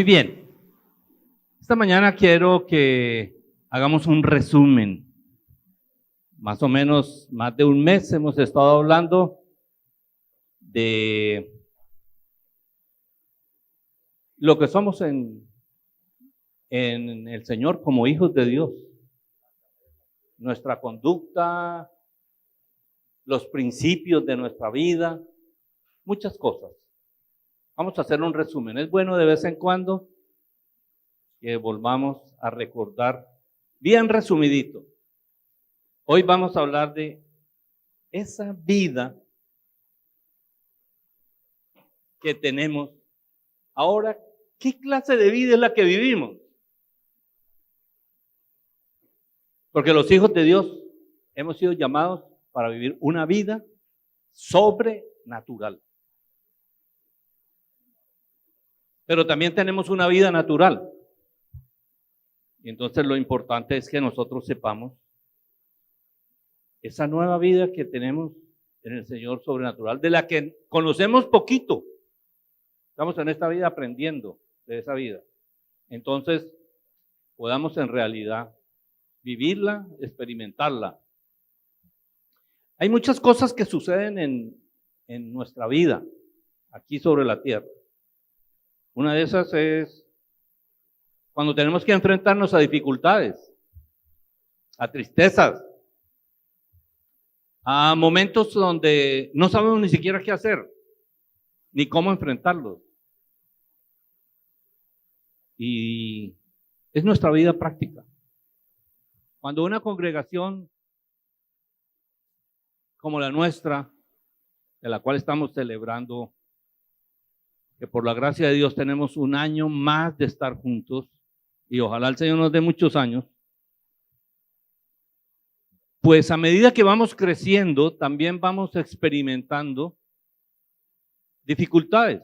Muy bien. Esta mañana quiero que hagamos un resumen. Más o menos, más de un mes hemos estado hablando de lo que somos en el Señor como hijos de Dios. Nuestra conducta, los principios de nuestra vida, muchas cosas. Vamos a hacer un resumen. Es bueno de vez en cuando que volvamos a recordar bien resumidito. Hoy vamos a hablar de esa vida que tenemos. Ahora, ¿qué clase de vida es la que vivimos? Porque los hijos de Dios hemos sido llamados para vivir una vida sobrenatural. Pero también tenemos una vida natural. Y entonces lo importante es que nosotros sepamos esa nueva vida que tenemos en el Señor sobrenatural, de la que conocemos poquito. Estamos en esta vida aprendiendo de esa vida. Entonces, podamos en realidad vivirla, experimentarla. Hay muchas cosas que suceden en nuestra vida, aquí sobre la tierra. Una de esas es cuando tenemos que enfrentarnos a dificultades, a tristezas, a momentos donde no sabemos ni siquiera qué hacer, ni cómo enfrentarlos. Y es nuestra vida práctica. Cuando una congregación como la nuestra, de la cual estamos celebrando, que por la gracia de Dios tenemos un año más de estar juntos, y ojalá el Señor nos dé muchos años, pues a medida que vamos creciendo, también vamos experimentando dificultades.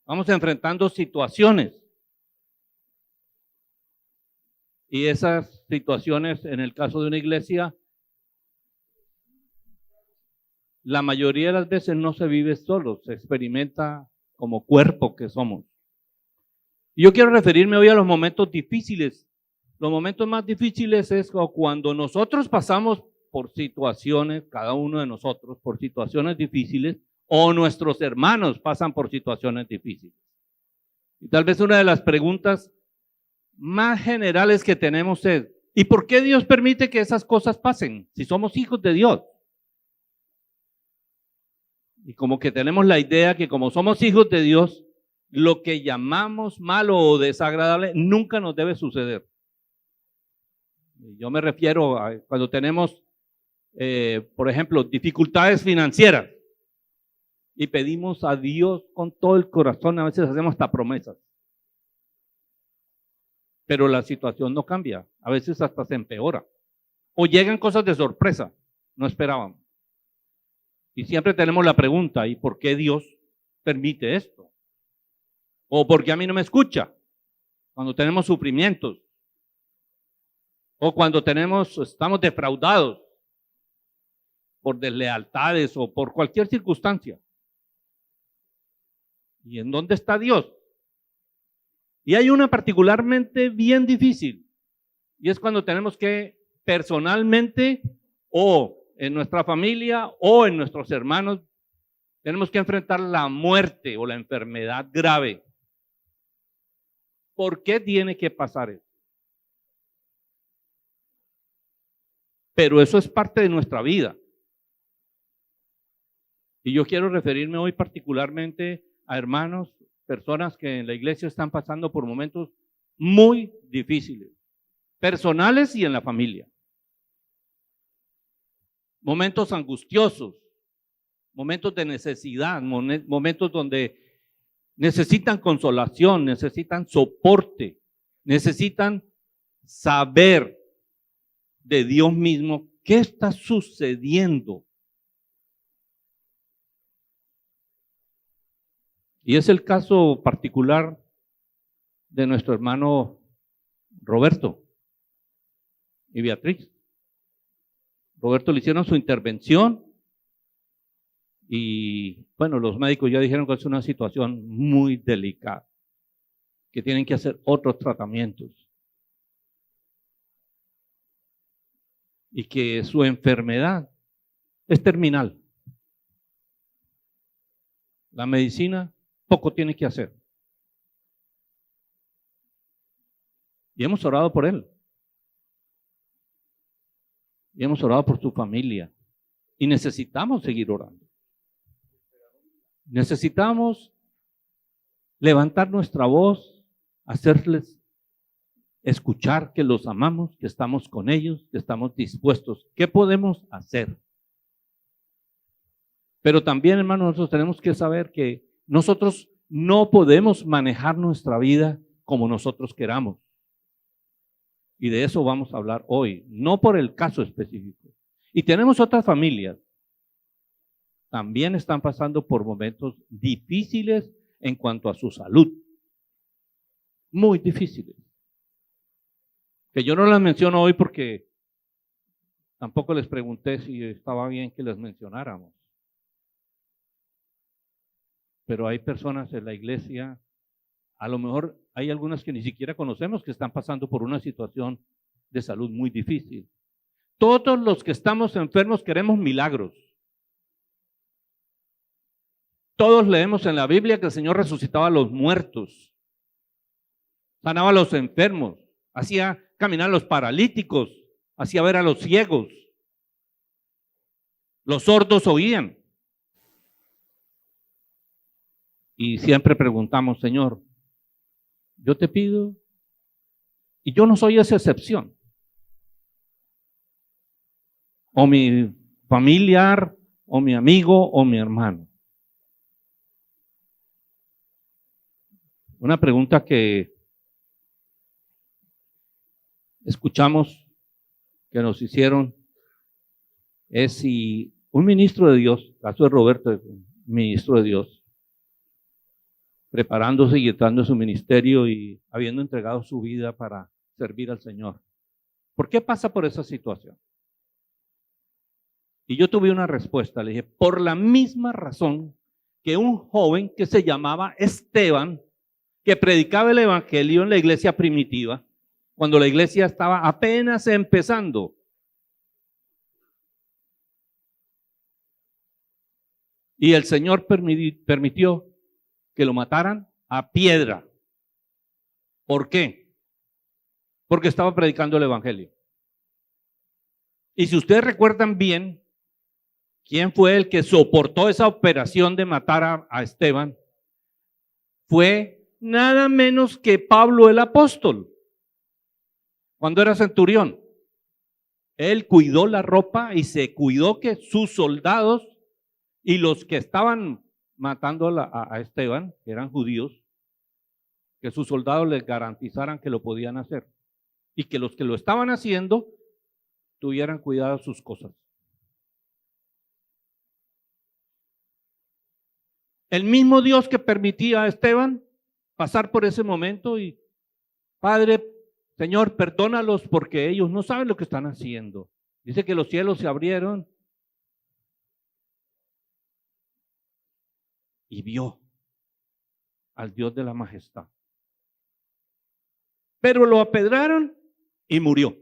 Vamos enfrentando situaciones. Y esas situaciones, en el caso de una iglesia, la mayoría de las veces no se vive solo, se experimenta como cuerpo que somos. Y yo quiero referirme hoy a los momentos difíciles. Los momentos más difíciles es cuando nosotros pasamos por situaciones, cada uno de nosotros, por situaciones difíciles, o nuestros hermanos pasan por situaciones difíciles. Y tal vez una de las preguntas más generales que tenemos es, ¿y por qué Dios permite que esas cosas pasen si somos hijos de Dios? Y como que tenemos la idea que como somos hijos de Dios, lo que llamamos malo o desagradable nunca nos debe suceder. Yo me refiero a cuando tenemos, por ejemplo, dificultades financieras y pedimos a Dios con todo el corazón, a veces hacemos hasta promesas. Pero la situación no cambia, a veces hasta se empeora. O llegan cosas de sorpresa, no esperábamos. Y siempre tenemos la pregunta, ¿y por qué Dios permite esto? ¿O por qué a mí no me escucha? Cuando tenemos sufrimientos. O cuando estamos defraudados por deslealtades o por cualquier circunstancia. ¿Y en dónde está Dios? Y hay una particularmente bien difícil, y es cuando tenemos que personalmente o en nuestra familia o en nuestros hermanos, tenemos que enfrentar la muerte o la enfermedad grave. ¿Por qué tiene que pasar eso? Pero eso es parte de nuestra vida. Y yo quiero referirme hoy particularmente a hermanos, personas que en la iglesia están pasando por momentos muy difíciles, personales y en la familia. Momentos angustiosos, momentos de necesidad, momentos donde necesitan consolación, necesitan soporte, necesitan saber de Dios mismo qué está sucediendo. Y es el caso particular de nuestro hermano Roberto y Beatriz. Roberto le hicieron su intervención y bueno, los médicos ya dijeron que es una situación muy delicada. que tienen que hacer otros tratamientos y que su enfermedad es terminal. La medicina poco tiene que hacer. Y hemos orado por él. Y hemos orado por su familia. Y necesitamos seguir orando. Necesitamos levantar nuestra voz, hacerles escuchar que los amamos, que estamos con ellos, que estamos dispuestos. ¿Qué podemos hacer? Pero también, hermanos, nosotros tenemos que saber que nosotros no podemos manejar nuestra vida como nosotros queramos. Y de eso vamos a hablar hoy, no por el caso específico. Y tenemos otras familias. También están pasando por momentos difíciles en cuanto a su salud. Muy difíciles. Que yo no las menciono hoy porque tampoco les pregunté si estaba bien que les mencionáramos. Pero hay personas en la iglesia, a lo mejor hay algunas que ni siquiera conocemos que están pasando por una situación de salud muy difícil. Todos los que estamos enfermos queremos milagros. Todos leemos en la Biblia que el Señor resucitaba a los muertos, sanaba a los enfermos, hacía caminar a los paralíticos, hacía ver a los ciegos. Los sordos oían. Y siempre preguntamos, Señor, yo te pido, y yo no soy esa excepción. O mi familiar, o mi amigo, o mi hermano. Una pregunta que escuchamos que nos hicieron es si un ministro de Dios, caso de Roberto, ministro de Dios, preparándose y entrando en su ministerio y habiendo entregado su vida para servir al Señor, ¿por qué pasa por esa situación? Y yo tuve una respuesta, le dije, por la misma razón que un joven que se llamaba Esteban, que predicaba el evangelio en la iglesia primitiva, cuando la iglesia estaba apenas empezando. Y el Señor permitió que lo mataran a piedra. ¿Por qué? Porque estaba predicando el evangelio. Y si ustedes recuerdan bien, ¿quién fue el que soportó esa operación de matar a Esteban? Fue nada menos que Pablo el apóstol. Cuando era centurión, él cuidó la ropa y se cuidó que sus soldados y los que estaban matando a Esteban, que eran judíos, que sus soldados les garantizaran que lo podían hacer y que los que lo estaban haciendo tuvieran cuidado de sus cosas. El mismo Dios que permitía a Esteban pasar por ese momento y, Padre, Señor, perdónalos porque ellos no saben lo que están haciendo. Dice que los cielos se abrieron y vio al Dios de la majestad. Pero lo apedraron y murió.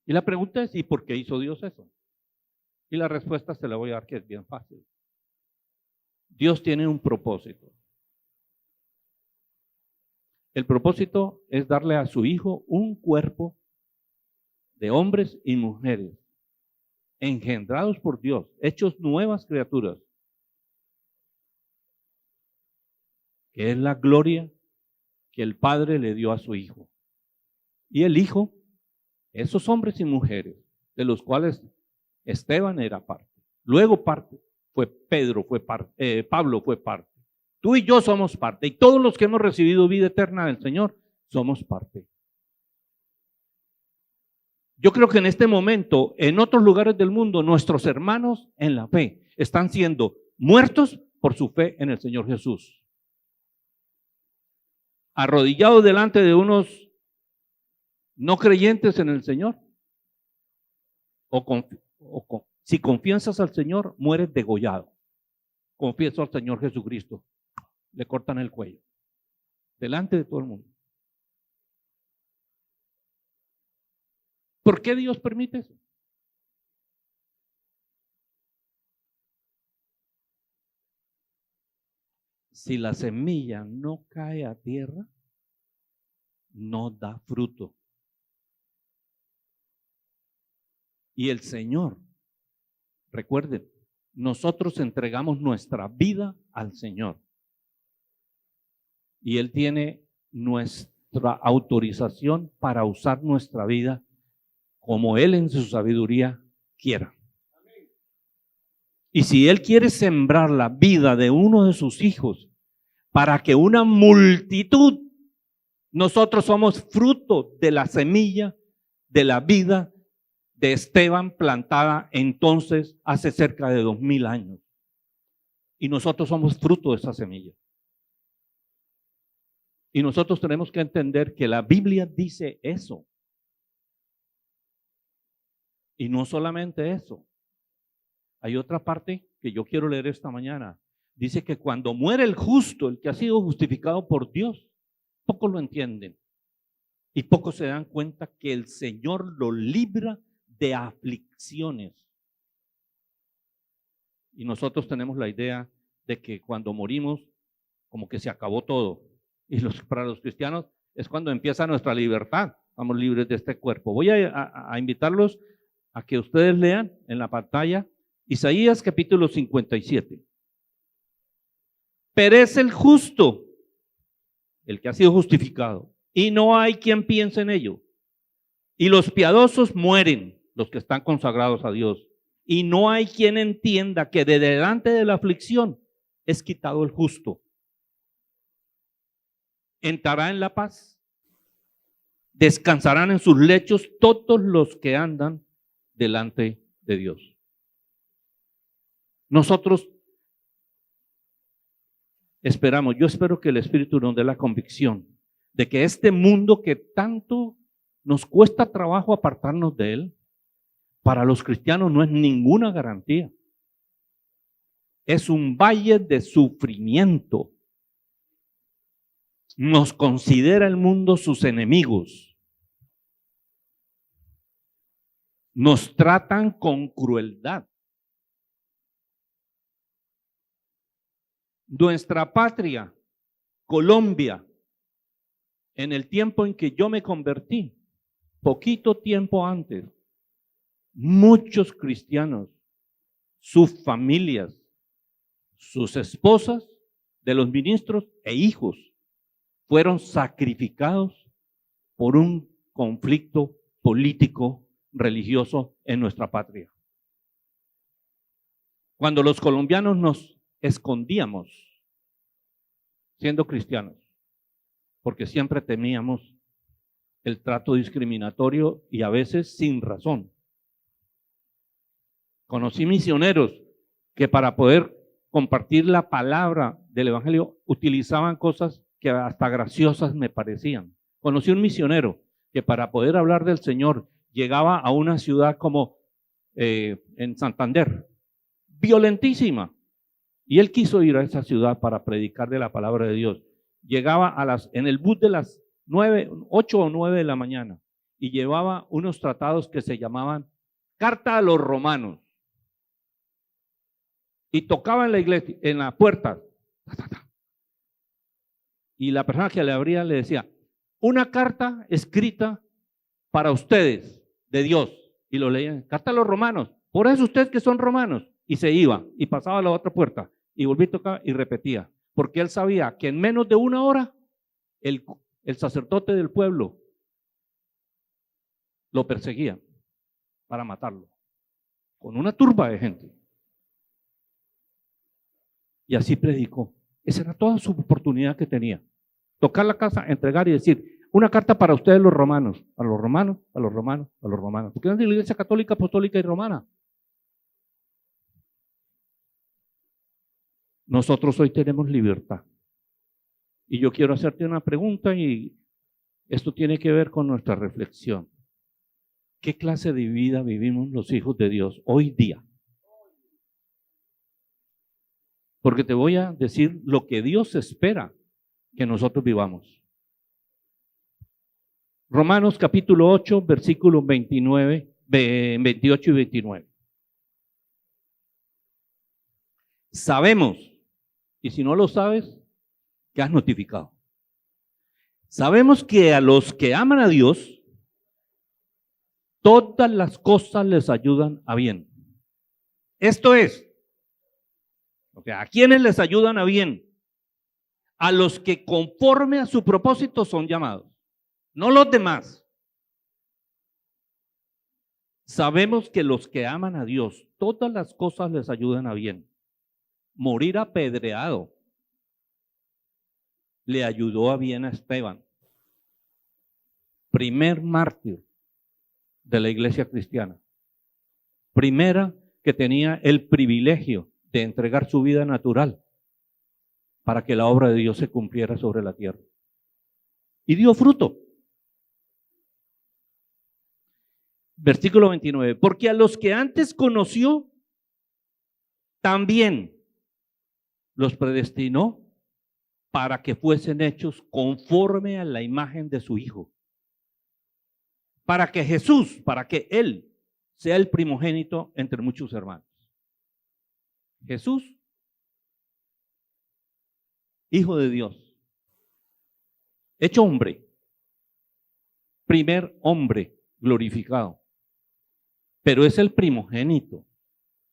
Y la pregunta es, ¿y por qué hizo Dios eso? Y la respuesta se la voy a dar, que es bien fácil. Dios tiene un propósito. El propósito es darle a su hijo un cuerpo de hombres y mujeres engendrados por Dios, hechos nuevas criaturas, que es la gloria que el Padre le dio a su Hijo. Y el Hijo, esos hombres y mujeres, de los cuales Esteban era parte, luego parte, fue Pedro, fue parte, Pablo fue parte. Tú y yo somos parte, y todos los que hemos recibido vida eterna del Señor somos parte. Yo creo que en este momento, en otros lugares del mundo, nuestros hermanos en la fe están siendo muertos por su fe en el Señor Jesús. Arrodillados delante de unos no creyentes en el Señor. Si confianzas al Señor, mueres degollado. confieso al Señor Jesucristo, le cortan el cuello, delante de todo el mundo. ¿Por qué Dios permite eso? Si la semilla no cae a tierra, no da fruto. Y el Señor, recuerden, nosotros entregamos nuestra vida al Señor. Y Él tiene nuestra autorización para usar nuestra vida como Él en su sabiduría quiera. Y si Él quiere sembrar la vida de uno de sus hijos para que una multitud, nosotros somos fruto de la semilla de la vida de Esteban plantada entonces hace cerca de 2000 años. Y nosotros somos fruto de esa semilla. Y nosotros tenemos que entender que la Biblia dice eso. Y no solamente eso. Hay otra parte que yo quiero leer esta mañana. Dice que cuando muere el justo, el que ha sido justificado por Dios, pocos lo entienden. Y pocos se dan cuenta que el Señor lo libra de aflicciones. Y nosotros tenemos la idea de que cuando morimos, como que se acabó todo. Y para los cristianos es cuando empieza nuestra libertad. Estamos libres de este cuerpo. Voy a invitarlos a que ustedes lean en la pantalla Isaías capítulo 57. Perece el justo, el que ha sido justificado, y no hay quien piense en ello. Y los piadosos mueren, los que están consagrados a Dios. Y no hay quien entienda que de delante de la aflicción es quitado el justo. Entrará en la paz. Descansarán en sus lechos todos los que andan delante de Dios. Nosotros esperamos, yo espero que el Espíritu nos dé la convicción de que este mundo que tanto nos cuesta trabajo apartarnos de él, para los cristianos no es ninguna garantía. Es un valle de sufrimiento. Nos considera el mundo sus enemigos. Nos tratan con crueldad. Nuestra patria, Colombia, en el tiempo en que yo me convertí, poquito tiempo antes, muchos cristianos, sus familias, sus esposas de los ministros e hijos fueron sacrificados por un conflicto político religioso en nuestra patria. Cuando los colombianos nos escondíamos siendo cristianos, porque siempre temíamos el trato discriminatorio y a veces sin razón. Conocí misioneros que para poder compartir la palabra del evangelio utilizaban cosas que hasta graciosas me parecían. Conocí un misionero que para poder hablar del Señor llegaba a una ciudad como en Santander, violentísima, y él quiso ir a esa ciudad para predicar de la palabra de Dios. Llegaba en el bus de las 8 o 9 de la mañana y llevaba unos tratados que se llamaban Carta a los Romanos. Y tocaba en la iglesia, en la puerta. Y la persona que le abría le decía, una carta escrita para ustedes, de Dios. Y lo leían, Carta a los Romanos. Por eso ustedes que son romanos. Y se iba y pasaba a la otra puerta. Y volvía a tocar y repetía. Porque él sabía que en menos de una hora el sacerdote del pueblo lo perseguía para matarlo. Con una turba de gente. Y así predicó. Esa era toda su oportunidad que tenía. Tocar la casa, entregar y decir, una carta para ustedes los romanos, a los romanos, a los romanos, a los romanos. Porque es de la Iglesia Católica, Apostólica y Romana. Nosotros hoy tenemos libertad. Y yo quiero hacerte una pregunta y esto tiene que ver con nuestra reflexión. ¿Qué clase de vida vivimos los hijos de Dios hoy día? porque te voy a decir lo que Dios espera que nosotros vivamos. Romanos capítulo 8, versículos 28 y 29. Sabemos, y si no lo sabes, que has notificado. Sabemos que a los que aman a Dios, todas las cosas les ayudan a bien. Esto es, ¿a quiénes les ayudan a bien? A los que conforme a su propósito son llamados, no los demás. Sabemos que los que aman a Dios, todas las cosas les ayudan a bien. Morir apedreado le ayudó a bien a Esteban, primer mártir de la iglesia cristiana, primera que tenía el privilegio de entregar su vida natural para que la obra de Dios se cumpliera sobre la tierra. Y dio fruto. Versículo 29. Porque a los que antes conoció, también los predestinó para que fuesen hechos conforme a la imagen de su Hijo. Para que Jesús, para que Él sea el primogénito entre muchos hermanos. Jesús, Hijo de Dios, hecho hombre, primer hombre glorificado, pero es el primogénito.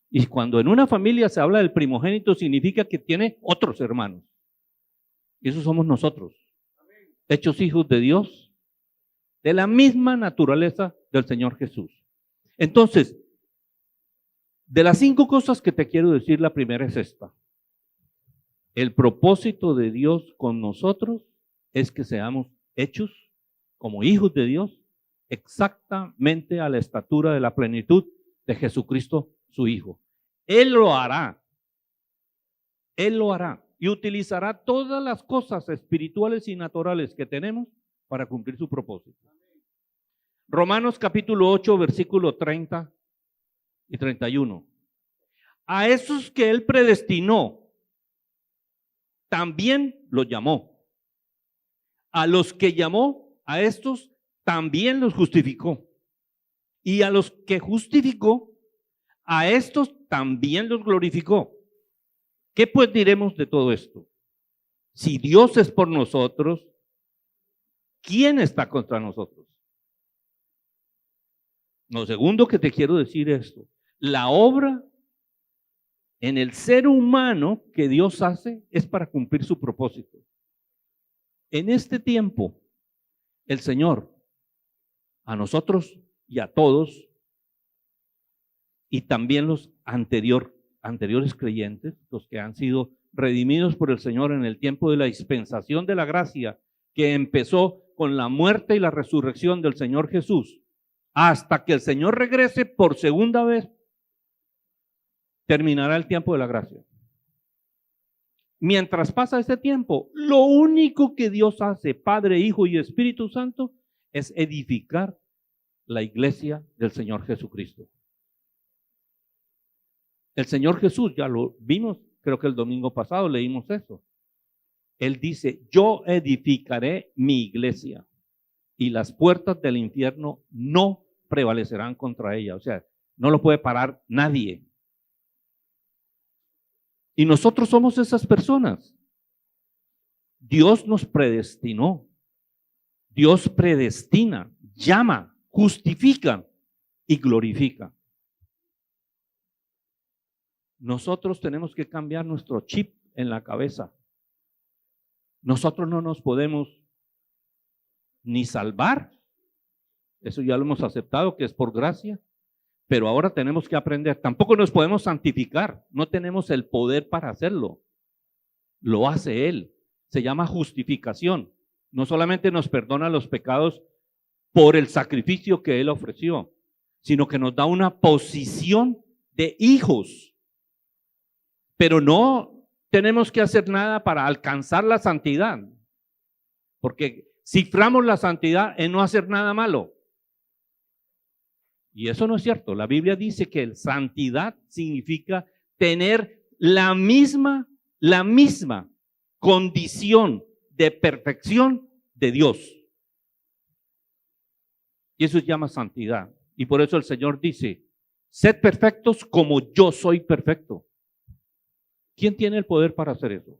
Y cuando en una familia se habla del primogénito, significa que tiene otros hermanos. Y esos somos nosotros, hechos hijos de Dios, de la misma naturaleza del Señor Jesús. Entonces, de las 5 cosas que te quiero decir, la primera es esta. El propósito de Dios con nosotros es que seamos hechos como hijos de Dios, exactamente a la estatura de la plenitud de Jesucristo, su Hijo. Él lo hará. Él lo hará y utilizará todas las cosas espirituales y naturales que tenemos para cumplir su propósito. Romanos capítulo 8, versículo 30 y 31. A esos que Él predestinó, también los llamó. A los que llamó, a estos también los justificó. Y a los que justificó, a estos también los glorificó. ¿Qué pues diremos de todo esto? Si Dios es por nosotros, ¿quién está contra nosotros? Lo segundo que te quiero decir es esto. La obra en el ser humano que Dios hace es para cumplir su propósito. En este tiempo, el Señor, a nosotros y a todos, y también los anteriores creyentes, los que han sido redimidos por el Señor en el tiempo de la dispensación de la gracia, que empezó con la muerte y la resurrección del Señor Jesús, hasta que el Señor regrese por segunda vez, terminará el tiempo de la gracia. Mientras pasa este tiempo, lo único que Dios hace, Padre, Hijo y Espíritu Santo, es edificar la iglesia del Señor Jesucristo. El Señor Jesús, ya lo vimos, creo que el domingo pasado leímos eso. Él dice, yo edificaré mi iglesia y las puertas del infierno no prevalecerán contra ella. O sea, no lo puede parar nadie. Y nosotros somos esas personas. Dios nos predestinó. Dios predestina, llama, justifica y glorifica. Nosotros tenemos que cambiar nuestro chip en la cabeza. Nosotros no nos podemos ni salvar. Eso ya lo hemos aceptado, que es por gracia. Pero ahora tenemos que aprender. Tampoco nos podemos santificar. No tenemos el poder para hacerlo. Lo hace Él. Se llama justificación. No solamente nos perdona los pecados por el sacrificio que Él ofreció, sino que nos da una posición de hijos. Pero no tenemos que hacer nada para alcanzar la santidad. Porque ciframos la santidad en no hacer nada malo. Y eso no es cierto. La Biblia dice que santidad significa tener la misma la misma condición de perfección de Dios. Y eso se llama santidad. Y por eso el Señor dice, sed perfectos como yo soy perfecto. ¿Quién tiene el poder para hacer eso?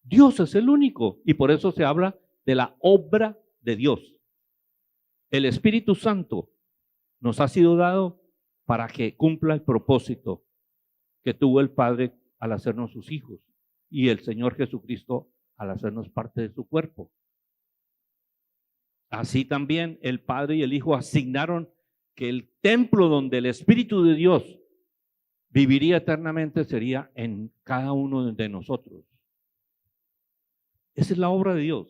Dios es el único. Y por eso se habla de la obra de Dios. El Espíritu Santo nos ha sido dado para que cumpla el propósito que tuvo el Padre al hacernos sus hijos y el Señor Jesucristo al hacernos parte de su cuerpo. Así también el Padre y el Hijo asignaron que el templo donde el Espíritu de Dios viviría eternamente sería en cada uno de nosotros. Esa es la obra de Dios.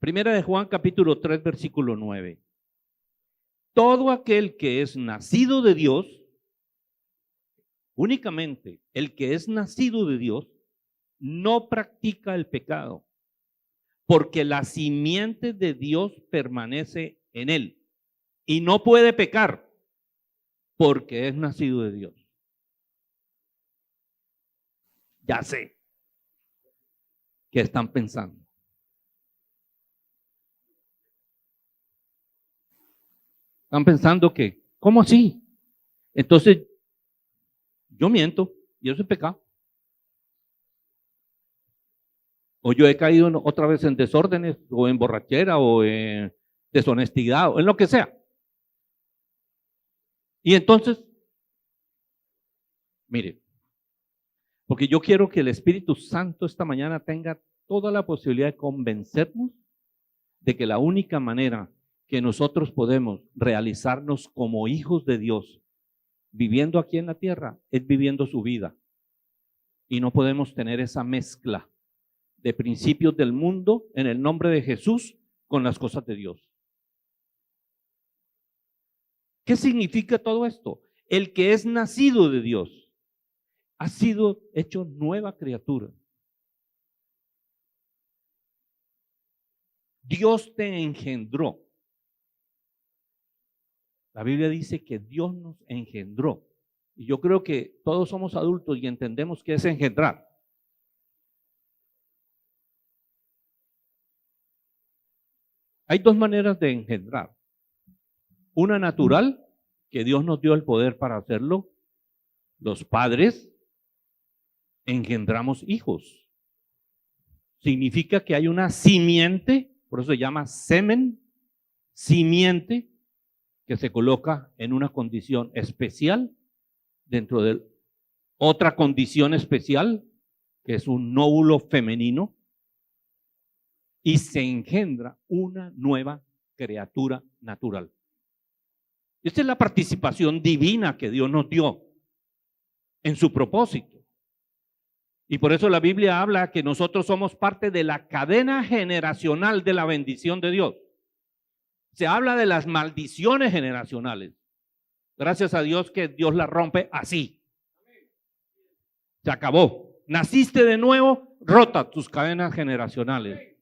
Primera de Juan capítulo 3 versículo 9. Todo aquel que es nacido de Dios, únicamente el que es nacido de Dios, no practica el pecado, porque la simiente de Dios permanece en él y no puede pecar porque es nacido de Dios. Ya sé qué están pensando. Están pensando que, ¿cómo así? Entonces, yo miento y eso es pecado. O yo he caído otra vez en desórdenes, o en borrachera, o en deshonestidad, o en lo que sea. Y entonces, mire, porque yo quiero que el Espíritu Santo esta mañana tenga toda la posibilidad de convencernos de que la única manera que nosotros podemos realizarnos como hijos de Dios, viviendo aquí en la tierra, es viviendo su vida. Y no podemos tener esa mezcla de principios del mundo en el nombre de Jesús con las cosas de Dios. ¿Qué significa todo esto? El que es nacido de Dios ha sido hecho nueva criatura. Dios te engendró. La Biblia dice que Dios nos engendró. Y yo creo que todos somos adultos y entendemos qué es engendrar. Hay dos maneras de engendrar. Una natural, que Dios nos dio el poder para hacerlo. Los padres engendramos hijos. Significa que hay una simiente, por eso se llama semen, simiente, que se coloca en una condición especial dentro de otra condición especial, que es un óvulo femenino, y se engendra una nueva criatura natural. Esta es la participación divina que Dios nos dio en su propósito. Y por eso la Biblia habla que nosotros somos parte de la cadena generacional de la bendición de Dios. Se habla de las maldiciones generacionales. Gracias a Dios que Dios las rompe así. Se acabó. Naciste de nuevo, rota tus cadenas generacionales.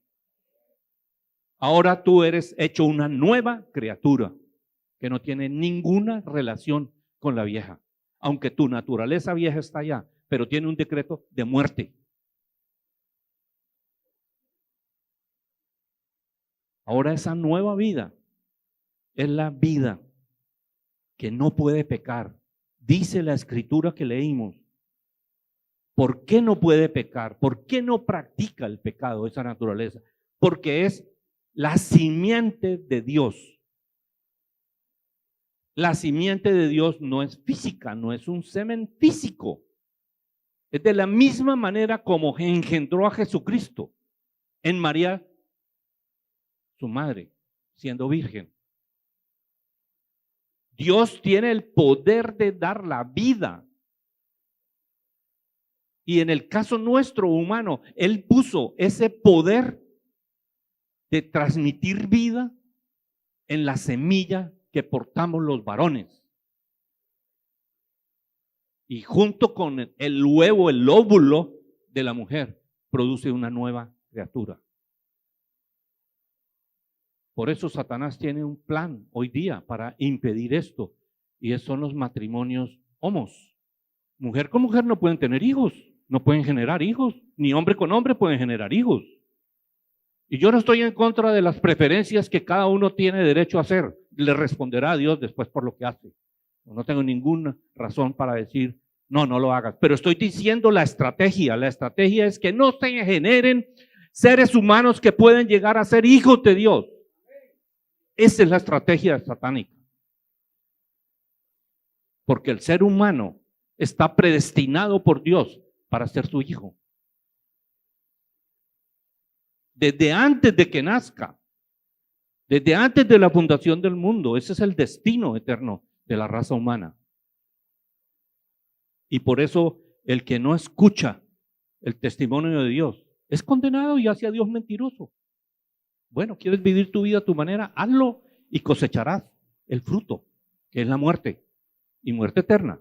Ahora tú eres hecho una nueva criatura que no tiene ninguna relación con la vieja. Aunque tu naturaleza vieja está allá, pero tiene un decreto de muerte. Ahora esa nueva vida es la vida que no puede pecar. Dice la escritura que leímos. ¿Por qué no puede pecar? ¿Por qué no practica el pecado, esa naturaleza? Porque es la simiente de Dios. La simiente de Dios no es física, no es un semen físico. Es de la misma manera como engendró a Jesucristo en María, su madre, siendo virgen. Dios tiene el poder de dar la vida. Y en el caso nuestro humano, Él puso ese poder de transmitir vida en la semilla que portamos los varones. Y junto con el huevo, el óvulo de la mujer, produce una nueva criatura. Por eso Satanás tiene un plan hoy día para impedir esto, y son los matrimonios homos. Mujer con mujer no pueden tener hijos, no pueden generar hijos, ni hombre con hombre pueden generar hijos. Y yo no estoy en contra de las preferencias que cada uno tiene derecho a hacer. Le responderá a Dios después por lo que hace. No tengo ninguna razón para decir, no, no lo hagas. Pero estoy diciendo la estrategia. La estrategia es que no se generen seres humanos que pueden llegar a ser hijos de Dios. Esa es la estrategia satánica. Porque el ser humano está predestinado por Dios para ser su hijo. Desde antes de que nazca, desde antes de la fundación del mundo, ese es el destino eterno de la raza humana. Y por eso el que no escucha el testimonio de Dios es condenado y hace a Dios mentiroso. Bueno, ¿quieres vivir tu vida a tu manera? Hazlo y cosecharás el fruto, que es la muerte, y muerte eterna.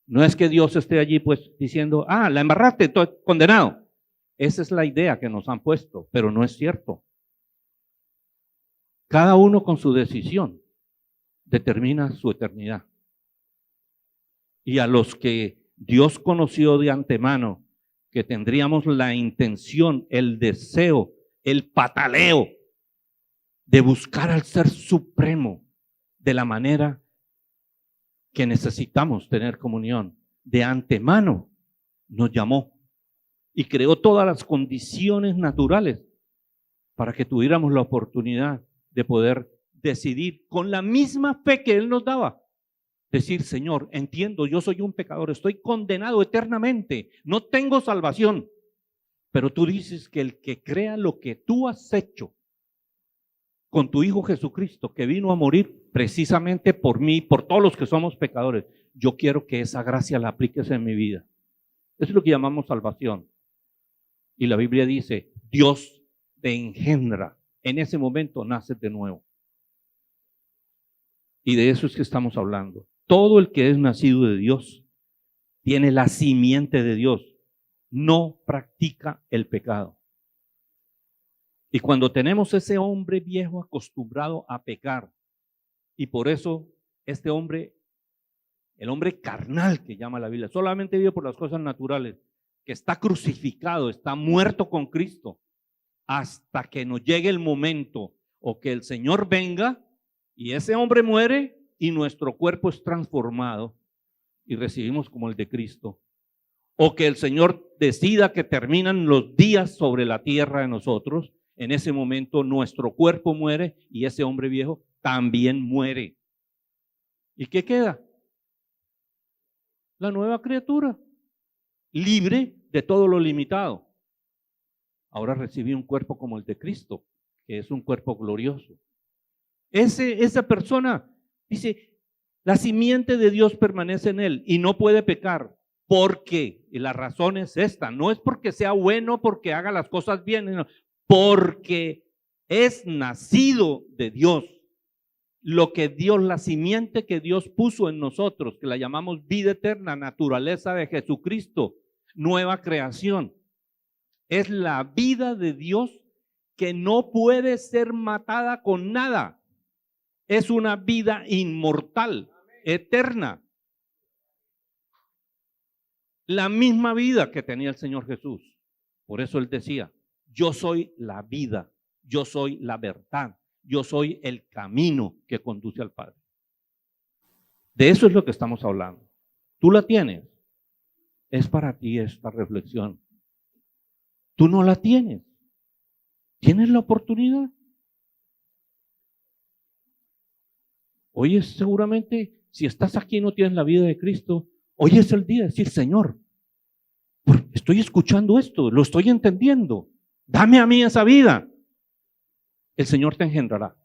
No es que Dios esté allí pues diciendo, la embarraste, estoy condenado. Esa es la idea que nos han puesto, pero no es cierto. Cada uno con su decisión determina su eternidad. Y a los que Dios conoció de antemano, que tendríamos la intención, el deseo, el pataleo de buscar al Ser Supremo de la manera que necesitamos tener comunión, de antemano nos llamó y creó todas las condiciones naturales para que tuviéramos la oportunidad de poder decidir con la misma fe que Él nos daba. Decir, Señor, entiendo, yo soy un pecador, estoy condenado eternamente, no tengo salvación. Pero tú dices que el que crea lo que tú has hecho con tu Hijo Jesucristo, que vino a morir precisamente por mí, por todos los que somos pecadores, yo quiero que esa gracia la apliques en mi vida. Eso es lo que llamamos salvación. Y la Biblia dice, Dios te engendra. En ese momento naces de nuevo. Y de eso es que estamos hablando. Todo el que es nacido de Dios tiene la simiente de Dios. No practica el pecado. Y cuando tenemos ese hombre viejo acostumbrado a pecar, y por eso este hombre, el hombre carnal que llama la Biblia, solamente vive por las cosas naturales, que está crucificado, está muerto con Cristo, hasta que nos llegue el momento o que el Señor venga y ese hombre muere y nuestro cuerpo es transformado y recibimos como el de Cristo. O que el Señor decida que terminan los días sobre la tierra de nosotros, en ese momento nuestro cuerpo muere y ese hombre viejo también muere. ¿Y qué queda? La nueva criatura, libre de todo lo limitado. Ahora recibí un cuerpo como el de Cristo, que es un cuerpo glorioso. Esa persona dice, la simiente de Dios permanece en él y no puede pecar. ¿Por qué? Y la razón es esta, no es porque sea bueno, porque haga las cosas bien, no, porque es nacido de Dios. Lo que Dios, la simiente que Dios puso en nosotros, que la llamamos vida eterna, naturaleza de Jesucristo, nueva creación, es la vida de Dios que no puede ser matada con nada. Es una vida inmortal, eterna. La misma vida que tenía el Señor Jesús. Por eso Él decía, yo soy la vida, yo soy la verdad, yo soy el camino que conduce al Padre. De eso es lo que estamos hablando. Tú la tienes. Es para ti esta reflexión. Tú no la tienes. ¿Tienes la oportunidad? Hoy es seguramente, si estás aquí y no tienes la vida de Cristo, hoy es el día de decir, Señor, estoy escuchando esto, lo estoy entendiendo, dame a mí esa vida. El Señor te engendrará.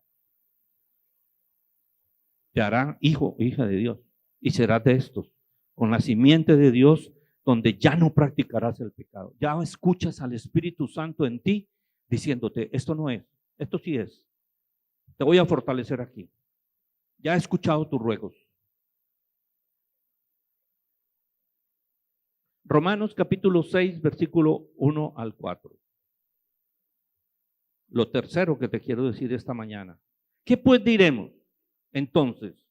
Te hará hijo, hija de Dios, y serás de estos, con la simiente de Dios, donde ya no practicarás el pecado. Ya escuchas al Espíritu Santo en ti, diciéndote, esto no es, esto sí es. Te voy a fortalecer aquí. Ya he escuchado tus ruegos. Romanos capítulo 6, versículo 1 al 4. Lo tercero que te quiero decir esta mañana. ¿Qué pues diremos? Entonces,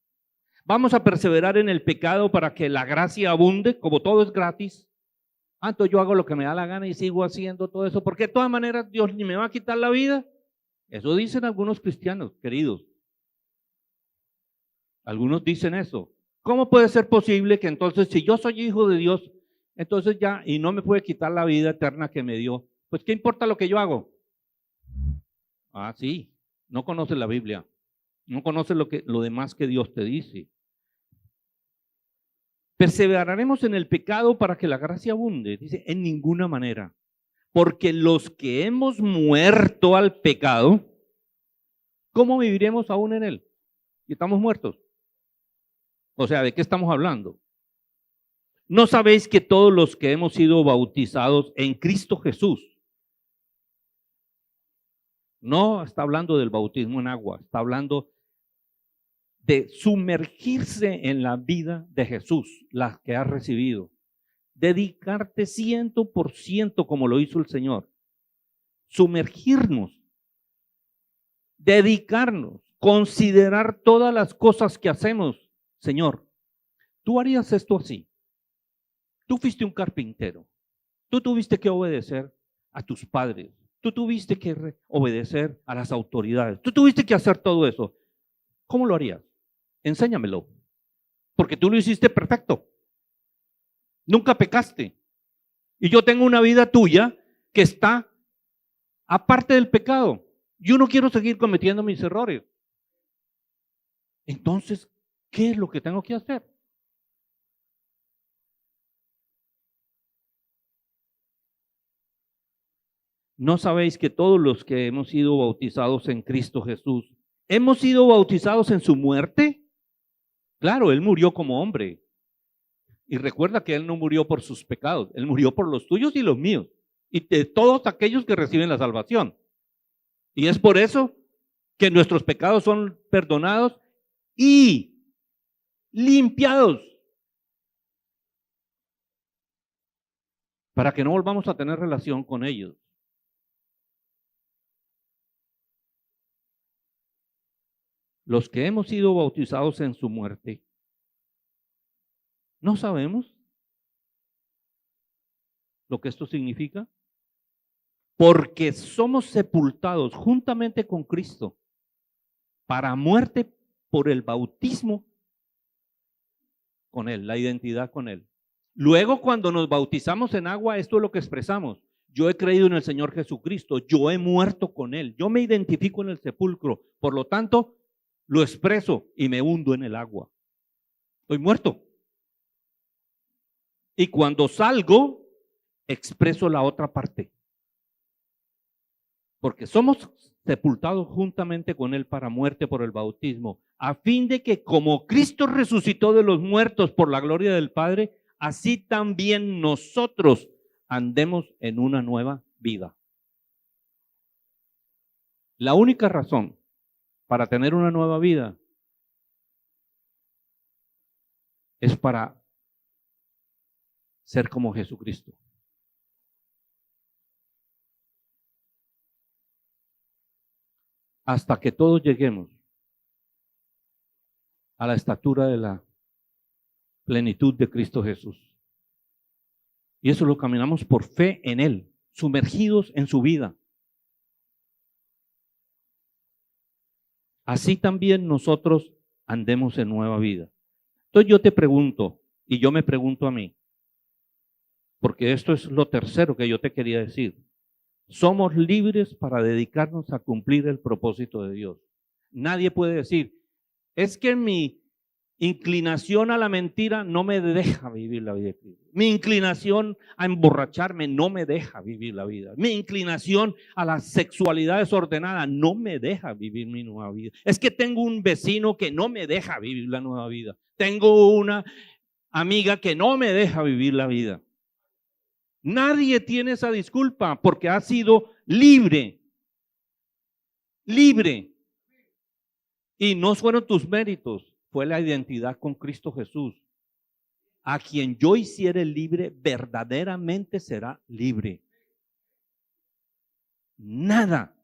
Vamos a perseverar en el pecado para que la gracia abunde, como todo es gratis. Entonces yo hago lo que me da la gana y sigo haciendo todo eso, porque de todas maneras Dios ni me va a quitar la vida. Eso dicen algunos cristianos, queridos. Algunos dicen eso. ¿Cómo puede ser posible que entonces, si yo soy hijo de Dios, entonces ya, y no me puede quitar la vida eterna que me dio? Pues, ¿qué importa lo que yo hago? Sí, no conoces la Biblia, no conoces lo demás que Dios te dice. Perseveraremos en el pecado para que la gracia abunde. Dice, en ninguna manera. Porque los que hemos muerto al pecado, ¿cómo viviremos aún en él? Y estamos muertos. O sea, ¿de qué estamos hablando? ¿No sabéis que todos los que hemos sido bautizados en Cristo Jesús? No está hablando del bautismo en agua, está hablando de sumergirse en la vida de Jesús, la que has recibido. Dedicarte 100% como lo hizo el Señor. Sumergirnos, dedicarnos, considerar todas las cosas que hacemos. Señor, tú harías esto así. Tú fuiste un carpintero. Tú tuviste que obedecer a tus padres. Tú tuviste que obedecer a las autoridades. Tú tuviste que hacer todo eso. ¿Cómo lo harías? Enséñamelo. Porque tú lo hiciste perfecto. Nunca pecaste. Y yo tengo una vida tuya que está aparte del pecado. Yo no quiero seguir cometiendo mis errores. Entonces, ¿qué es lo que tengo que hacer? ¿No sabéis que todos los que hemos sido bautizados en Cristo Jesús, hemos sido bautizados en su muerte? Claro, Él murió como hombre. Y recuerda que Él no murió por sus pecados, Él murió por los tuyos y los míos, y de todos aquellos que reciben la salvación. Y es por eso que nuestros pecados son perdonados y limpiados, para que no volvamos a tener relación con ellos. Los que hemos sido bautizados en su muerte, ¿no sabemos lo que esto significa? Porque somos sepultados juntamente con Cristo para muerte por el bautismo con Él, la identidad con Él. Luego, cuando nos bautizamos en agua, esto es lo que expresamos. Yo he creído en el Señor Jesucristo, yo he muerto con Él, yo me identifico en el sepulcro, por lo tanto, lo expreso y me hundo en el agua. Estoy muerto. Y cuando salgo, expreso la otra parte. Porque somos sepultados juntamente con Él para muerte por el bautismo, a fin de que como Cristo resucitó de los muertos por la gloria del Padre, así también nosotros andemos en una nueva vida. La única razón para tener una nueva vida es para ser como Jesucristo. Hasta que todos lleguemos a la estatura de la plenitud de Cristo Jesús. Y eso lo caminamos por fe en Él, sumergidos en su vida. Así también nosotros andemos en nueva vida. Entonces yo te pregunto, y yo me pregunto a mí, porque esto es lo tercero que yo te quería decir. Somos libres para dedicarnos a cumplir el propósito de Dios. Nadie puede decir, es que mi inclinación a la mentira no me deja vivir la vida de Cristo. Mi inclinación a emborracharme no me deja vivir la vida. Mi inclinación a la sexualidad desordenada no me deja vivir mi nueva vida. Es que tengo un vecino que no me deja vivir la nueva vida. Tengo una amiga que no me deja vivir la vida. Nadie tiene esa disculpa porque ha sido libre. Libre. Y no fueron tus méritos, fue la identidad con Cristo Jesús. A quien yo hiciere libre, verdaderamente será libre. Nada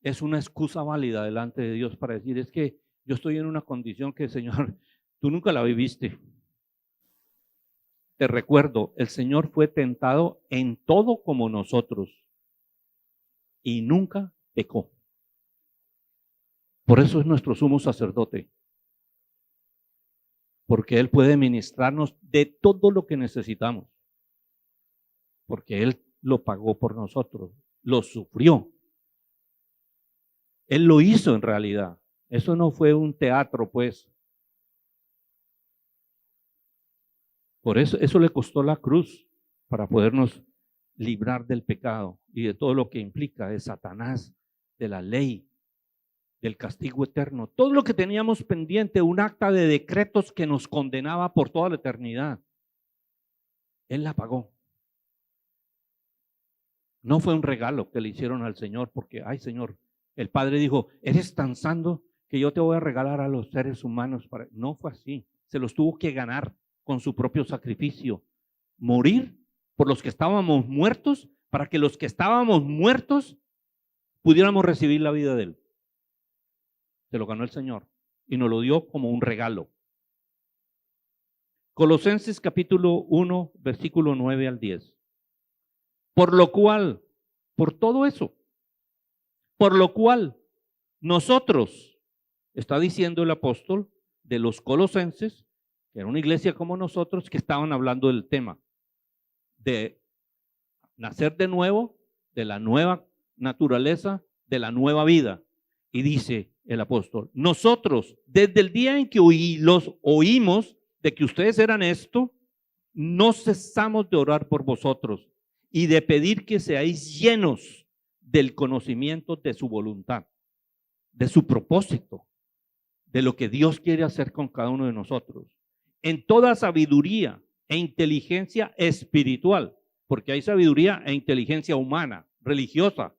es una excusa válida delante de Dios para decir, es que Yo estoy en una condición que, Señor, tú nunca la viviste. Te recuerdo, el Señor fue tentado en todo como nosotros y nunca pecó. Por eso es nuestro sumo sacerdote, porque Él puede ministrarnos de todo lo que necesitamos, porque Él lo pagó por nosotros, lo sufrió. Él lo hizo en realidad. Eso no fue un teatro, pues. Por eso le costó la cruz, para podernos librar del pecado y de todo lo que implica, de Satanás, de la ley, del castigo eterno. Todo lo que teníamos pendiente, un acta de decretos que nos condenaba por toda la eternidad. Él la pagó. No fue un regalo que le hicieron al Señor porque, ay Señor, el Padre dijo, eres tan santo que yo te voy a regalar a los seres humanos. No fue así. Se los tuvo que ganar con su propio sacrificio. Morir por los que estábamos muertos, para que los que estábamos muertos pudiéramos recibir la vida de Él. Se lo ganó el Señor y nos lo dio como un regalo. Colosenses capítulo 1, versículo 9 al 10. Por lo cual, por todo eso, por lo cual nosotros, está diciendo el apóstol de los colosenses, que era una iglesia como nosotros, que estaban hablando del tema de nacer de nuevo, de la nueva naturaleza, de la nueva vida. Y dice el apóstol, nosotros, desde el día en que los oímos de que ustedes eran esto, no cesamos de orar por vosotros y de pedir que seáis llenos del conocimiento de su voluntad, de su propósito, de lo que Dios quiere hacer con cada uno de nosotros, en toda sabiduría e inteligencia espiritual, porque hay sabiduría e inteligencia humana, religiosa,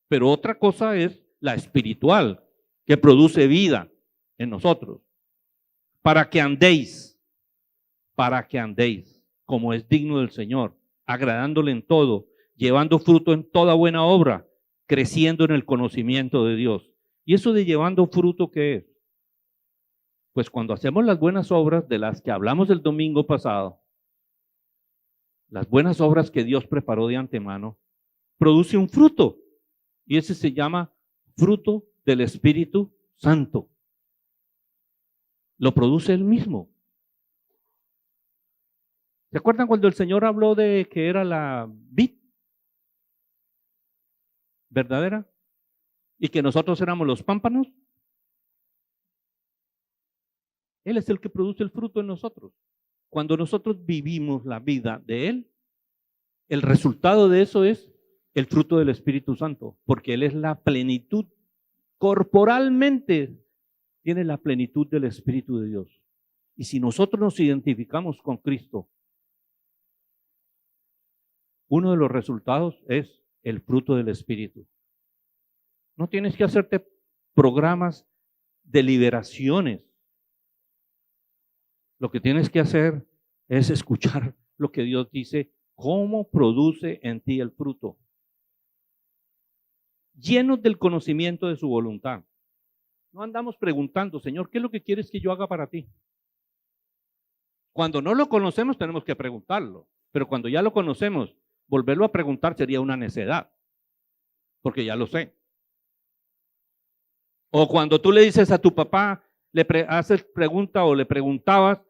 pero otra cosa es la espiritual, que produce vida en nosotros, para que andéis como es digno del Señor, agradándole en todo, llevando fruto en toda buena obra, creciendo en el conocimiento de Dios. ¿Y eso de llevando fruto qué es? Pues cuando hacemos las buenas obras de las que hablamos el domingo pasado, las buenas obras que Dios preparó de antemano, produce un fruto, y ese se llama fruto del Espíritu Santo. Lo produce Él mismo. ¿Se acuerdan cuando el Señor habló de que era la vid verdadera y que nosotros éramos los pámpanos? Él es el que produce el fruto en nosotros. Cuando nosotros vivimos la vida de Él, el resultado de eso es el fruto del Espíritu Santo, porque Él es la plenitud. Corporalmente tiene la plenitud del Espíritu de Dios. Y si nosotros nos identificamos con Cristo, uno de los resultados es el fruto del Espíritu. No tienes que hacerte programas de liberaciones. Lo que tienes que hacer es escuchar lo que Dios dice, cómo produce en ti el fruto. Llenos del conocimiento de su voluntad. No andamos preguntando, Señor, ¿qué es lo que quieres que yo haga para ti? Cuando no lo conocemos tenemos que preguntarlo, pero cuando ya lo conocemos, volverlo a preguntar sería una necedad, porque ya lo sé. O cuando tú le dices a tu papá, le haces pregunta o le preguntabas,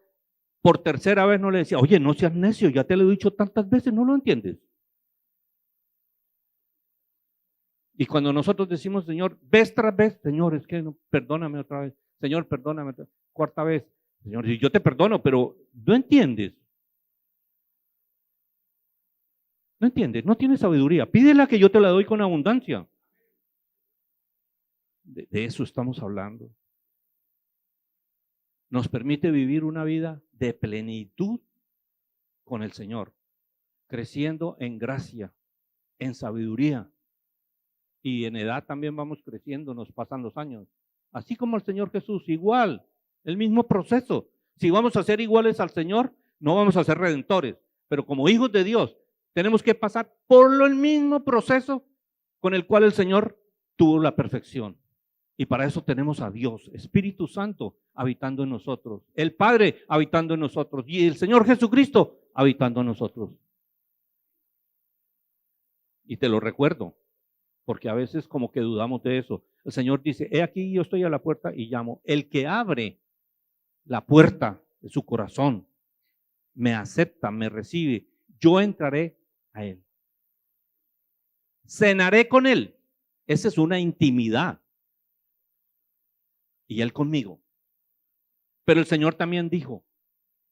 por tercera vez no le decía, oye, no seas necio, ya te lo he dicho tantas veces, no lo entiendes. Y cuando nosotros decimos, Señor, vez tras vez, Señor, es que no, perdóname otra vez, Señor, perdóname, cuarta vez, Señor, yo te perdono, pero no entiendes. No entiendes, no tienes sabiduría. Pídela que yo te la doy con abundancia. De eso estamos hablando. Nos permite vivir una vida de plenitud con el Señor, creciendo en gracia, en sabiduría. Y en edad también vamos creciendo, nos pasan los años. Así como el Señor Jesús, igual, el mismo proceso. Si vamos a ser iguales al Señor, no vamos a ser redentores. Pero como hijos de Dios, tenemos que pasar por el mismo proceso con el cual el Señor tuvo la perfección. Y para eso tenemos a Dios, Espíritu Santo, habitando en nosotros, el Padre habitando en nosotros y el Señor Jesucristo habitando en nosotros. Y te lo recuerdo, porque a veces como que dudamos de eso. El Señor dice, he aquí yo estoy a la puerta y llamo. El que abre la puerta de su corazón, me acepta, me recibe, yo entraré a él. Cenaré con él. Esa es una intimidad. Y él conmigo. Pero el Señor también dijo,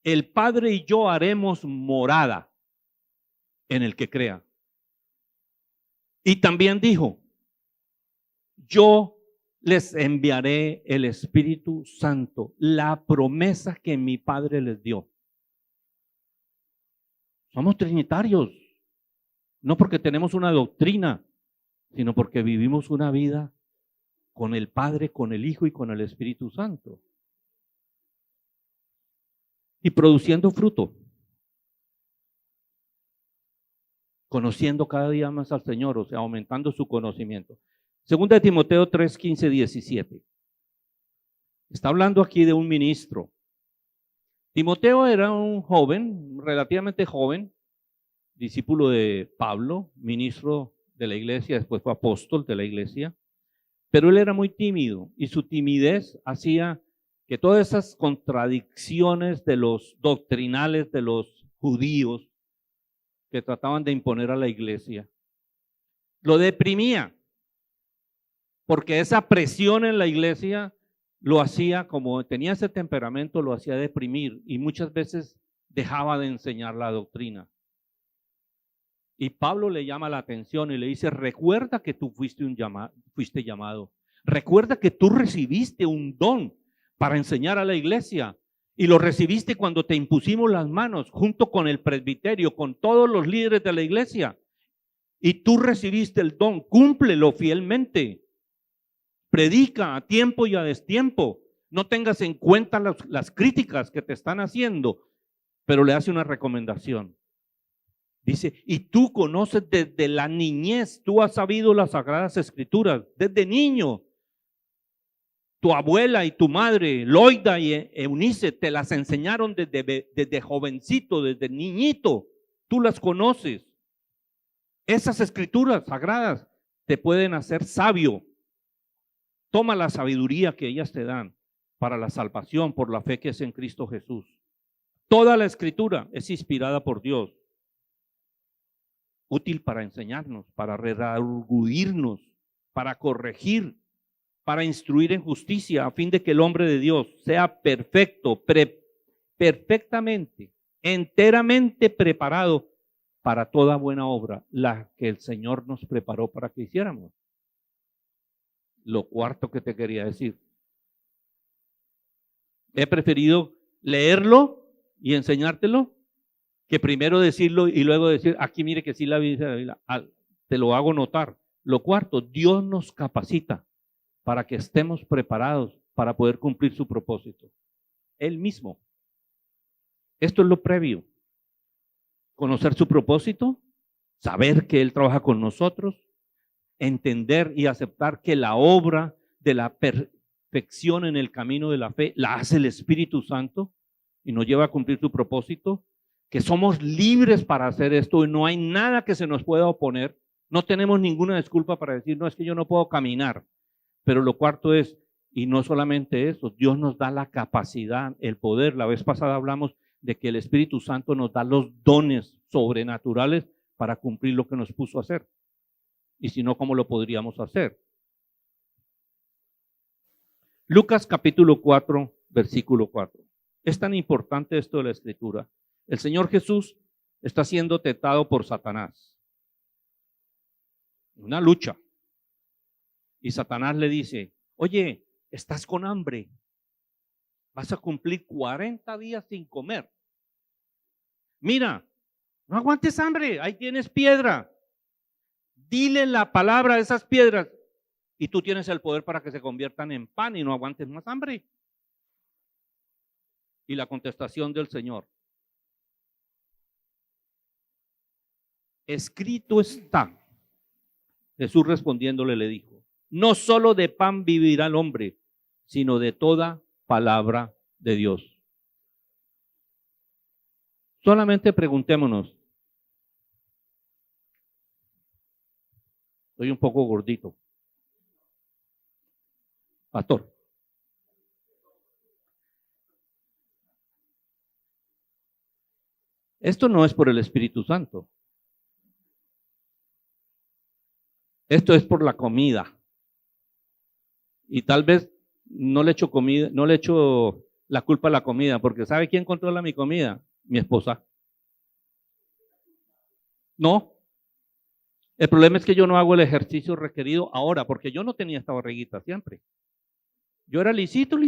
el Padre y yo haremos morada en el que crea. Y también dijo, yo les enviaré el Espíritu Santo, la promesa que mi Padre les dio. Somos trinitarios, no porque tenemos una doctrina, sino porque vivimos una vida con el Padre, con el Hijo y con el Espíritu Santo. Y produciendo fruto. Conociendo cada día más al Señor, o sea, aumentando su conocimiento. Segunda de Timoteo 3, 15, 17. Está hablando aquí de un ministro. Timoteo era un joven, relativamente joven, discípulo de Pablo, ministro de la iglesia, después fue apóstol de la iglesia, pero él era muy tímido y su timidez hacía que todas esas contradicciones de los doctrinales de los judíos que trataban de imponer a la iglesia, lo deprimía, porque esa presión en la iglesia lo hacía, como tenía ese temperamento, lo hacía deprimir y muchas veces dejaba de enseñar la doctrina. Y Pablo le llama la atención y le dice, recuerda que tú fuiste llamado, recuerda que tú recibiste un don para enseñar a la iglesia y lo recibiste cuando te impusimos las manos junto con el presbiterio, con todos los líderes de la iglesia. Y tú recibiste el don, cúmplelo fielmente. Predica a tiempo y a destiempo. No tengas en cuenta las críticas que te están haciendo, pero le hace una recomendación. Dice, y tú conoces desde la niñez, tú has sabido las Sagradas Escrituras, desde niño. Tu abuela y tu madre, Loida y Eunice, te las enseñaron desde jovencito, desde niñito. Tú las conoces. Esas escrituras sagradas te pueden hacer sabio. Toma la sabiduría que ellas te dan para la salvación por la fe que es en Cristo Jesús. Toda la escritura es inspirada por Dios, útil para enseñarnos, para redarguirnos, para corregir, para instruir en justicia, a fin de que el hombre de Dios sea perfecto, perfectamente, enteramente preparado para toda buena obra, la que el Señor nos preparó para que hiciéramos. Lo cuarto que te quería decir. He preferido leerlo y enseñártelo que primero decirlo y luego decir, aquí mire que sí la Biblia, te lo hago notar. Lo cuarto, Dios nos capacita para que estemos preparados para poder cumplir su propósito. Él mismo. Esto es lo previo. Conocer su propósito, saber que Él trabaja con nosotros, entender y aceptar que la obra de la perfección en el camino de la fe la hace el Espíritu Santo y nos lleva a cumplir su propósito, que somos libres para hacer esto y no hay nada que se nos pueda oponer. No tenemos ninguna disculpa para decir, no, es que yo no puedo caminar. Pero lo cuarto es, y no solamente eso, Dios nos da la capacidad, el poder. La vez pasada hablamos de que el Espíritu Santo nos da los dones sobrenaturales para cumplir lo que nos puso a hacer. Y si no, ¿cómo lo podríamos hacer? Lucas capítulo 4, versículo 4. Es tan importante esto de la Escritura. El Señor Jesús está siendo tentado por Satanás. Una lucha. Y Satanás le dice, oye, estás con hambre, vas a cumplir 40 días sin comer. Mira, no aguantes hambre, ahí tienes piedra. Dile la palabra a esas piedras y tú tienes el poder para que se conviertan en pan y no aguantes más hambre. Y la contestación del Señor. Escrito está. Jesús respondiéndole le dijo, No solo de pan vivirá el hombre, sino de toda palabra de Dios. Solamente preguntémonos. Estoy un poco gordito. Pastor. Esto no es por el Espíritu Santo. Esto es por la comida. Y tal vez no le echo comida, no le echo la culpa a la comida, porque ¿sabe quién controla mi comida? Mi esposa. No. El problema es que yo no hago el ejercicio requerido ahora, porque yo no tenía esta barriguita siempre. Yo era lisito.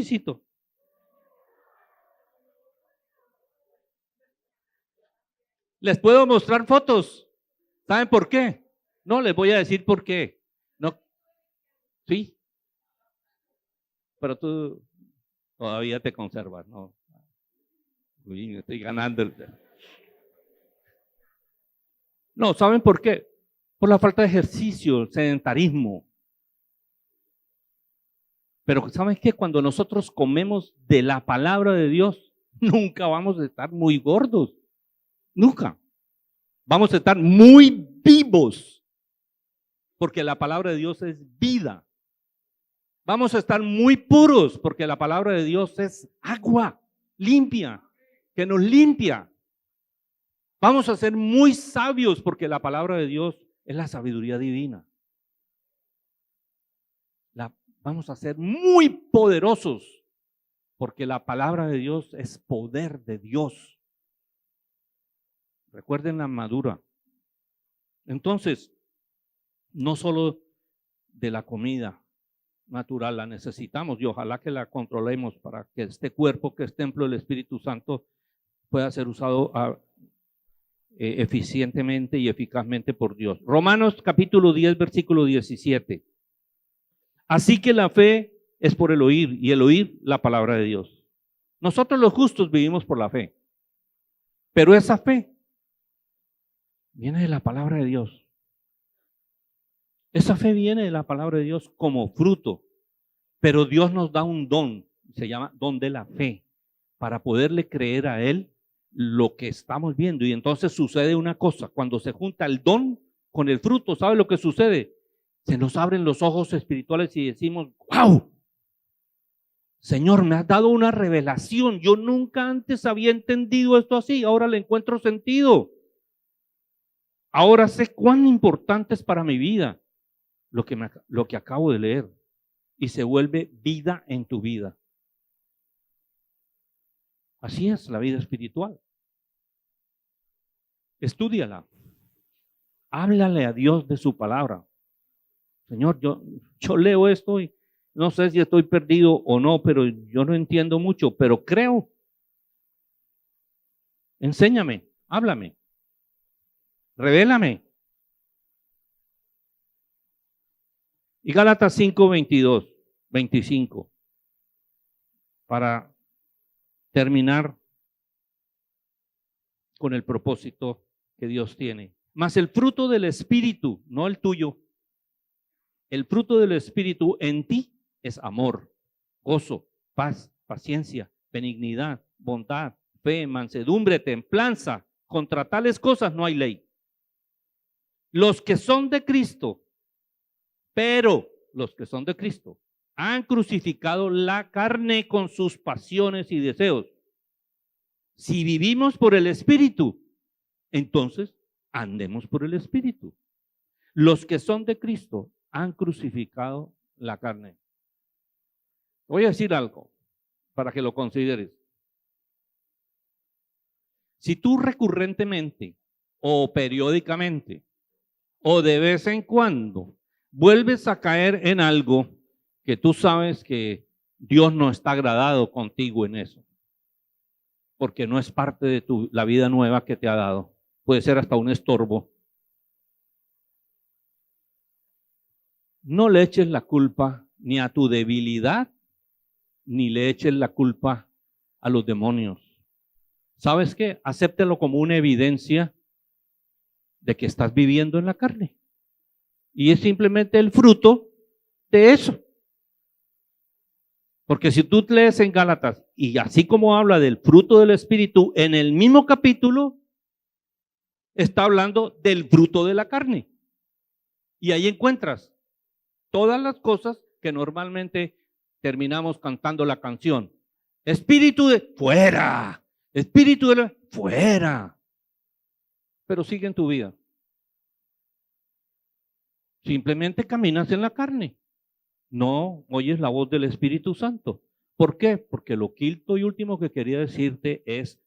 Les puedo mostrar fotos. ¿Saben por qué? No, les voy a decir por qué. No, sí, pero tú todavía te conservas, ¿no? Uy, me estoy ganando. No, ¿saben por qué? Por la falta de ejercicio, el sedentarismo. Pero ¿saben qué? Cuando nosotros comemos de la palabra de Dios, nunca vamos a estar muy gordos. Nunca. Vamos a estar muy vivos. Porque la palabra de Dios es vida. Vamos a estar muy puros porque la palabra de Dios es agua limpia, que nos limpia. Vamos a ser muy sabios porque la palabra de Dios es la sabiduría divina. Vamos a ser muy poderosos porque la palabra de Dios es poder de Dios. Recuerden la armadura. Entonces, no solo de la comida natural la necesitamos y ojalá que la controlemos para que este cuerpo que es templo del Espíritu Santo pueda ser usado eficientemente y eficazmente por Dios. Romanos capítulo 10, versículo 17. Así que la fe es por el oír y el oír la palabra de Dios. Nosotros los justos vivimos por la fe, pero esa fe viene de la palabra de Dios. Esa fe viene de la palabra de Dios como fruto, pero Dios nos da un don, se llama don de la fe, para poderle creer a Él lo que estamos viendo. Y entonces sucede una cosa, cuando se junta el don con el fruto, ¿sabe lo que sucede? Se nos abren los ojos espirituales y decimos, ¡wow! Señor, me has dado una revelación. Yo nunca antes había entendido esto así. Ahora le encuentro sentido. Ahora sé cuán importante es para mi vida lo que acabo de leer. Y se vuelve vida en tu vida. Así es la vida espiritual. Estúdiala. Háblale a Dios de su palabra. Señor, yo leo esto y no sé si estoy perdido o no, pero yo no entiendo mucho, pero creo. Enséñame, háblame, revélame. Y Gálatas 5, 22, 25, para terminar con el propósito que Dios tiene. Mas el fruto del Espíritu, no el tuyo, el fruto del Espíritu en ti es amor, gozo, paz, paciencia, benignidad, bondad, fe, mansedumbre, templanza. Contra tales cosas no hay ley. Los que son de Cristo, pero los que son de Cristo han crucificado la carne con sus pasiones y deseos. Si vivimos por el Espíritu, entonces andemos por el Espíritu. Los que son de Cristo han crucificado la carne. Voy a decir algo para que lo consideres. Si tú recurrentemente o periódicamente o de vez en cuando vuelves a caer en algo que tú sabes que Dios no está agradado contigo en eso, porque no es parte de la vida nueva que te ha dado, puede ser hasta un estorbo. No le eches la culpa ni a tu debilidad, ni le eches la culpa a los demonios. ¿Sabes qué? Acéptalo como una evidencia de que estás viviendo en la carne. Y es simplemente el fruto de eso. Porque si tú lees en Gálatas, y así como habla del fruto del Espíritu, en el mismo capítulo está hablando del fruto de la carne. Y ahí encuentras todas las cosas que normalmente terminamos cantando la canción. Espíritu de fuera, espíritu de fuera. Pero sigue en tu vida. Simplemente caminas en la carne. No oyes la voz del Espíritu Santo. ¿Por qué? Porque lo quinto y último que quería decirte es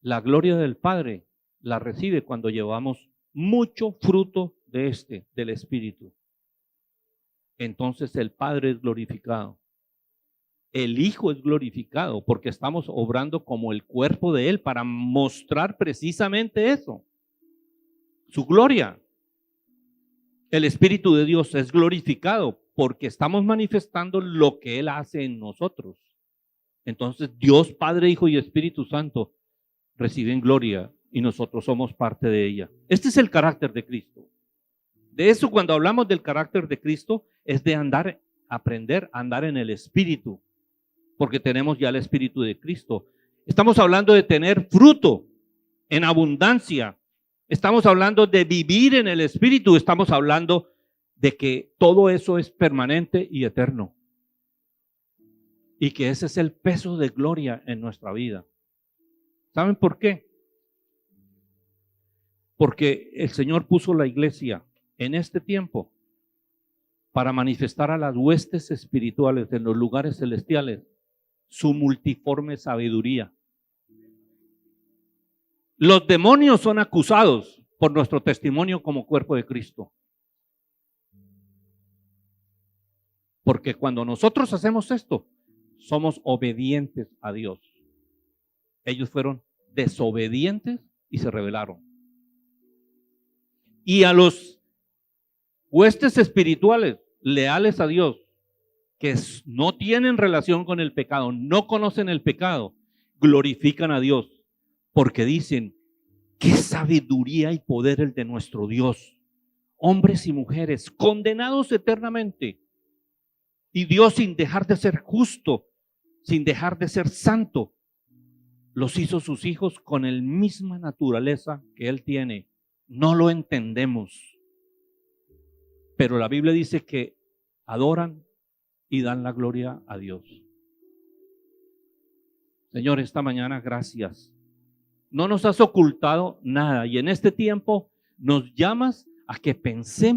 la gloria del Padre la recibe cuando llevamos mucho fruto de del Espíritu. Entonces el Padre es glorificado. El Hijo es glorificado porque estamos obrando como el cuerpo de Él para mostrar precisamente eso, su gloria. El Espíritu de Dios es glorificado porque estamos manifestando lo que Él hace en nosotros. Entonces Dios, Padre, Hijo y Espíritu Santo reciben gloria y nosotros somos parte de ella. Este es el carácter de Cristo. De eso, cuando hablamos del carácter de Cristo, es de aprender a andar en el Espíritu, porque tenemos ya el Espíritu de Cristo. Estamos hablando de tener fruto en abundancia. Estamos hablando de vivir en el Espíritu. Estamos hablando de que todo eso es permanente y eterno. Y que ese es el peso de gloria en nuestra vida. ¿Saben por qué? Porque el Señor puso la iglesia en este tiempo para manifestar a las huestes espirituales en los lugares celestiales su multiforme sabiduría. Los demonios son acusados por nuestro testimonio como cuerpo de Cristo. Porque cuando nosotros hacemos esto, somos obedientes a Dios. Ellos fueron desobedientes y se rebelaron. Y a los huestes espirituales leales a Dios, que no tienen relación con el pecado, no conocen el pecado, glorifican a Dios, porque dicen, qué sabiduría y poder el de nuestro Dios. Hombres y mujeres condenados eternamente. Y Dios, sin dejar de ser justo, sin dejar de ser santo, los hizo sus hijos con la misma naturaleza que Él tiene. No lo entendemos. Pero la Biblia dice que adoran y dan la gloria a Dios. Señor, esta mañana gracias. No nos has ocultado nada y en este tiempo nos llamas a que pensemos